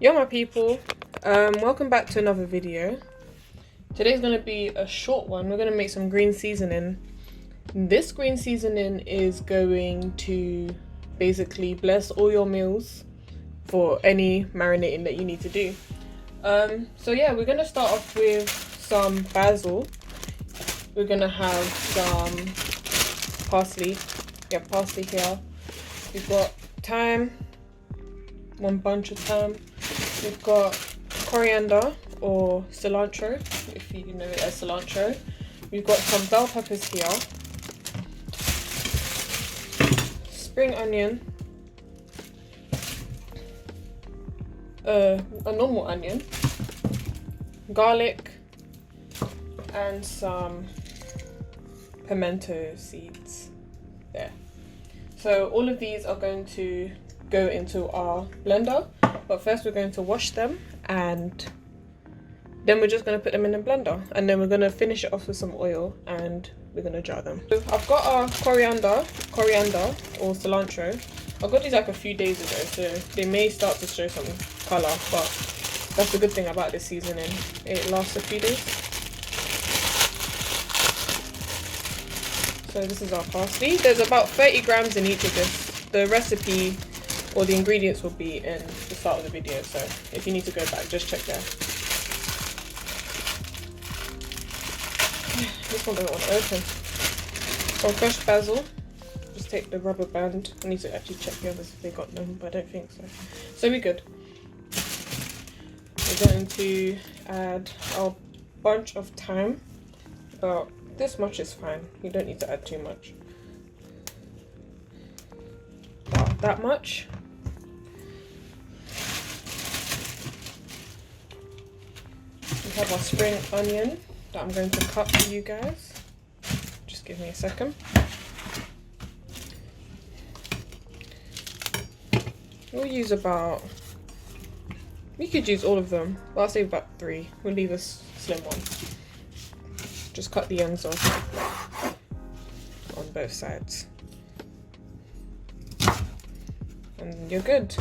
Yo my people, welcome back to another video. Today's gonna be a short one. We're gonna make some green seasoning. This green seasoning is going to basically bless all your meals for any marinating that you need to do. So yeah, we're gonna start off with some basil. We're gonna have some parsley. We have parsley here. We've got thyme, one bunch of thyme. We've got coriander or cilantro, if you know it as cilantro. We've got some bell peppers here, spring onion, a normal onion, garlic, and some pimento seeds there. So all of these are going to go into our blender, but first we're going to wash them and then we're just going to put them in the blender, and then we're going to finish it off with some oil and we're going to jar them. So I've got our coriander or cilantro. I got these like a few days ago, so they may start to show some colour, but that's the good thing about this seasoning, it lasts a few days. So this is our parsley. There's about 30 grams in each of this. The recipe or the ingredients will be in the start of the video, so if you need to go back, just check there. This one doesn't want to open. Some fresh basil. Just take the rubber band. I need to actually check the others if they got them, but I don't think so. So we're good. We're going to add our bunch of thyme. About this much is fine. You don't need to add too much. About that much. We have our spring onion that I'm going to cut for you guys. Just give me a second. We'll use about, we could use all of them, but I'll save about 3. We'll leave a slim one. Just cut the ends off on both sides. And you're good.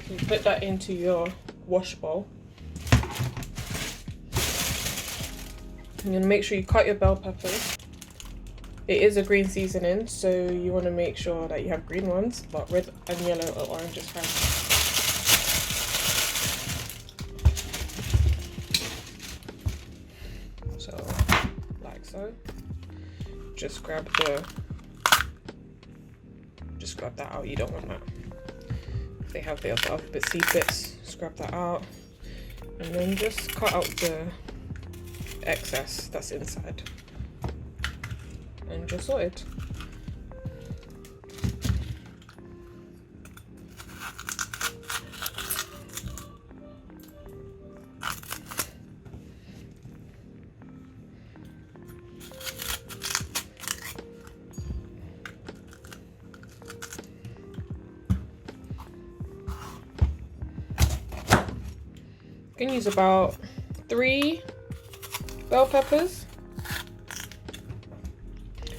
You put that into your wash bowl. You're gonna make sure you cut your bell peppers. It is a green seasoning, so you want to make sure that you have green ones, but red and yellow or orange is fine. So, like so. Just grab that out. You don't want that. If they have the other alphabet C bits, just grab that out, and then just cut out the excess that's inside, and just sort it. You can use about 3 bell peppers.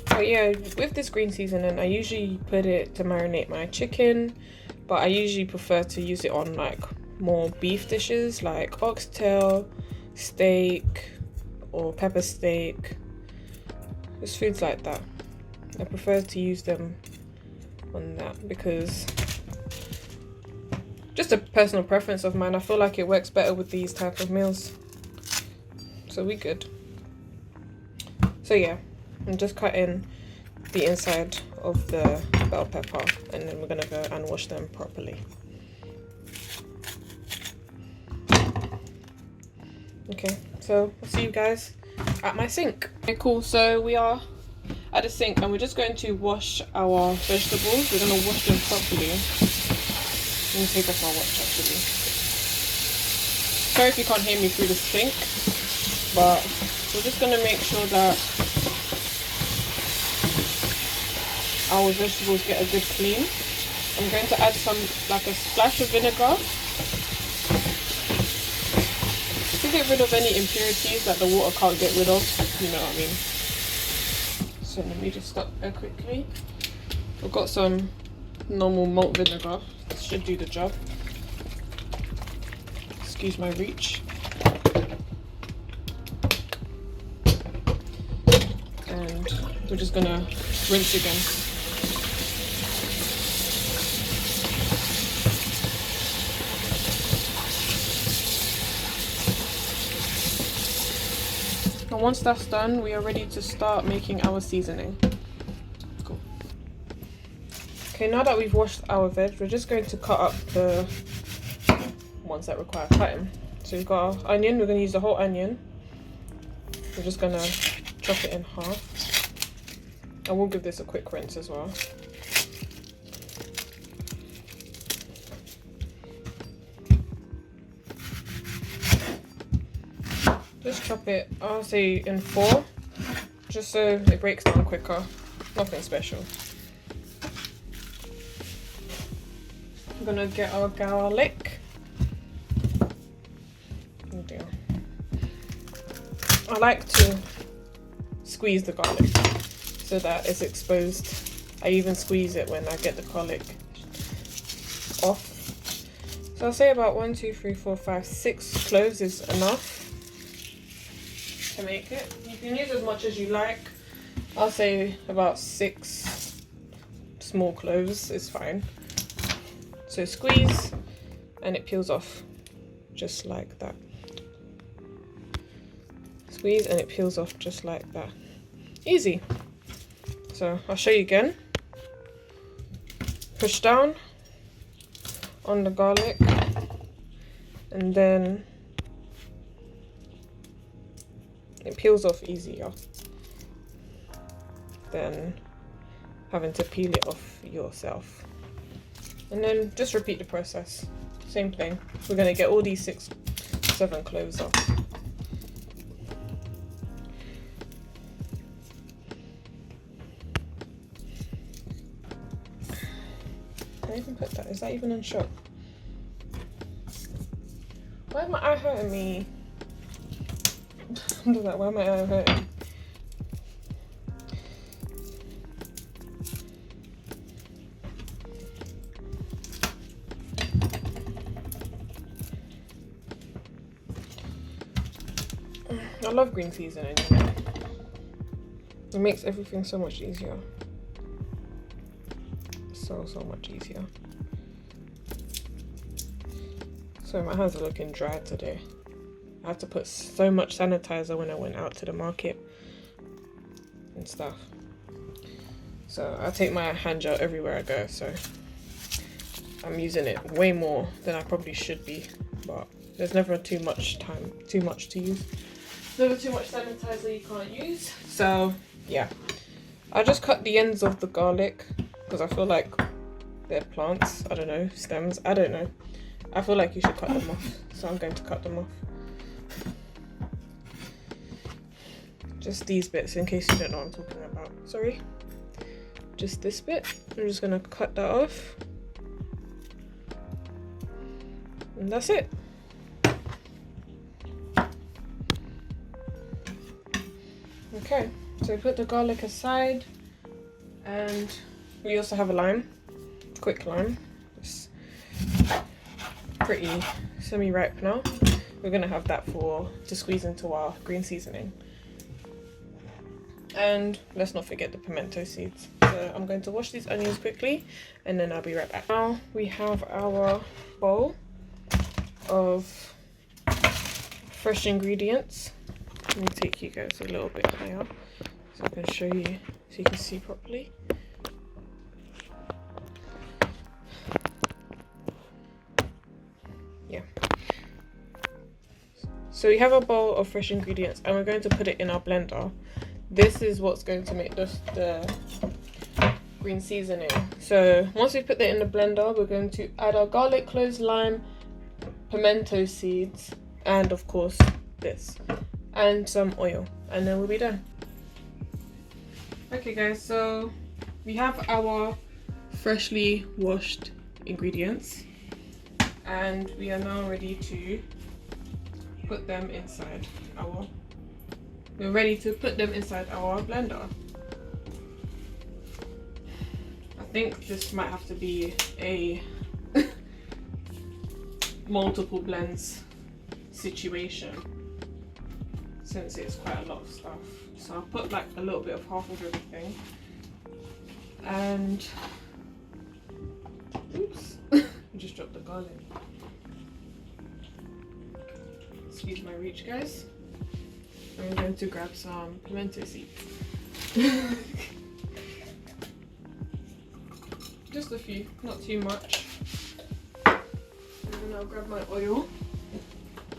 But yeah, with this green seasoning, I usually put it to marinate my chicken, but I usually prefer to use it on like more beef dishes like oxtail, steak, or pepper steak. Just foods like that. I prefer to use them on that because just a personal preference of mine. I feel like it works better with these type of meals. So we good. So yeah, I'm just cutting the inside of the bell pepper, and then we're gonna go and wash them properly. Okay, so I'll see you guys at my sink. Okay, cool. So we are at the sink and we're just going to wash our vegetables. We're gonna wash them properly. Let me take off my watch actually. Sorry if you can't hear me through the sink, but we're just going to make sure that our vegetables get a good clean. I'm going to add some, like a splash of vinegar to get rid of any impurities that the water can't get rid of, you know what I mean. So let me just stop there quickly. I've got some normal malt vinegar. This should do the job. Excuse my reach. And we're just gonna rinse again. And once that's done, we are ready to start making our seasoning. Cool. Okay, now that we've washed our veg, we're just going to cut up the ones that require cutting. So we've got our onion, we're going to use the whole onion. We're just going to chop it in half. I will give this a quick rinse as well. Just chop it, I'll say in 4, just so it breaks down quicker. Nothing special. I'm gonna get our garlic. Oh dear. I like to squeeze the garlic so that it's exposed. I even squeeze it when I get the garlic off. So I'll say about 1, 2, 3, 4, 5, 6 cloves is enough to make it. You can use as much as you like. I'll say about 6 small cloves is fine. So squeeze and it peels off just like that. Squeeze and it peels off just like that. Easy. So I'll show you again. Push down on the garlic and then it peels off easier than having to peel it off yourself. And then just repeat the process. Same thing. We're going to get all these 6, 7 cloves off. Can I even put that? Is that even in shot? Why is my eye hurting me? Look at that. Why am my eye hurting? I love green seasoning. It makes everything so much easier. So much easier. So my hands are looking dry today. I had to put so much sanitizer when I went out to the market and stuff. So I take my hand gel everywhere I go, so I'm using it way more than I probably should be, but there's never too much to use. Never too much sanitizer you can't use. So yeah, I just cut the ends of the garlic because I feel like they're plants. I don't know, stems. I don't know. I feel like you should cut them off, so I'm going to cut them off. Just these bits, in case you don't know what I'm talking about. Sorry. Just this bit. I'm just gonna cut that off. And that's it. Okay, so we put the garlic aside, and we also have a lime, quick lime. It's pretty semi-ripe now. We're gonna have that to squeeze into our green seasoning. And let's not forget the pimento seeds. So I'm going to wash these onions quickly and then I'll be right back. Now we have our bowl of fresh ingredients. Let me take you guys a little bit higher so I can show you so you can see properly. Yeah. So we have a bowl of fresh ingredients and we're going to put it in our blender. This is what's going to make the green seasoning. So once we put that in the blender, we're going to add our garlic cloves, lime, pimento seeds, and of course this, and some oil, and then we'll be done. Okay guys, so we have our freshly washed ingredients and we are now ready to put them inside our blender. I think this might have to be a multiple blends situation, since it's quite a lot of stuff. So I'll put like a little bit of half of everything. And oops, I just dropped the garlic. Excuse my reach, guys. I'm going to grab some pimento seeds. Just a few, not too much. And then I'll grab my oil.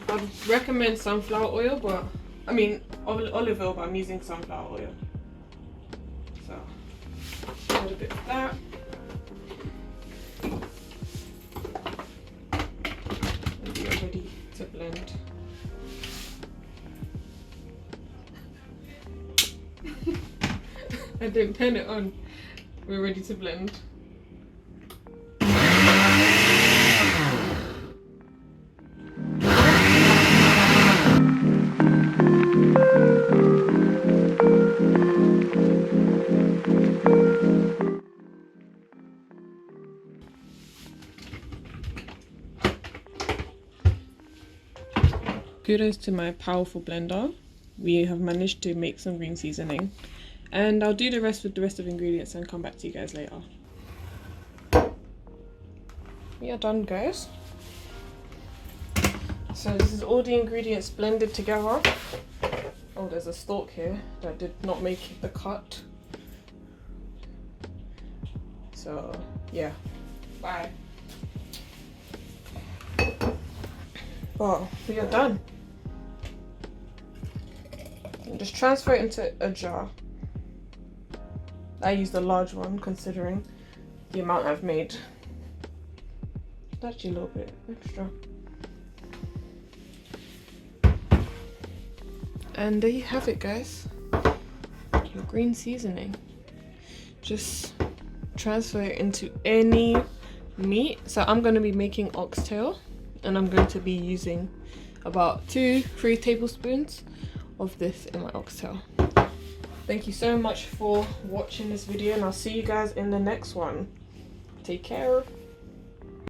I'd recommend sunflower oil, but I mean olive oil, but I'm using sunflower oil. So add a bit of that. And we are ready to blend. I didn't turn it on. We're ready to blend. Kudos to my powerful blender. We have managed to make some green seasoning. And I'll do the rest with the rest of the ingredients and come back to you guys later. We are done, guys. So this is all the ingredients blended together. Oh, there's a stalk here that did not make the cut. So yeah, bye. Well, we are done. And just transfer it into a jar. I used a large one considering the amount I've made. It's actually a little bit extra. And there you have it, guys. Your green seasoning. Just transfer it into any meat. So I'm going to be making oxtail, and I'm going to be using about 2-3 tablespoons of this in my oxtail. Thank you so much for watching this video, and I'll see you guys in the next one. Take care.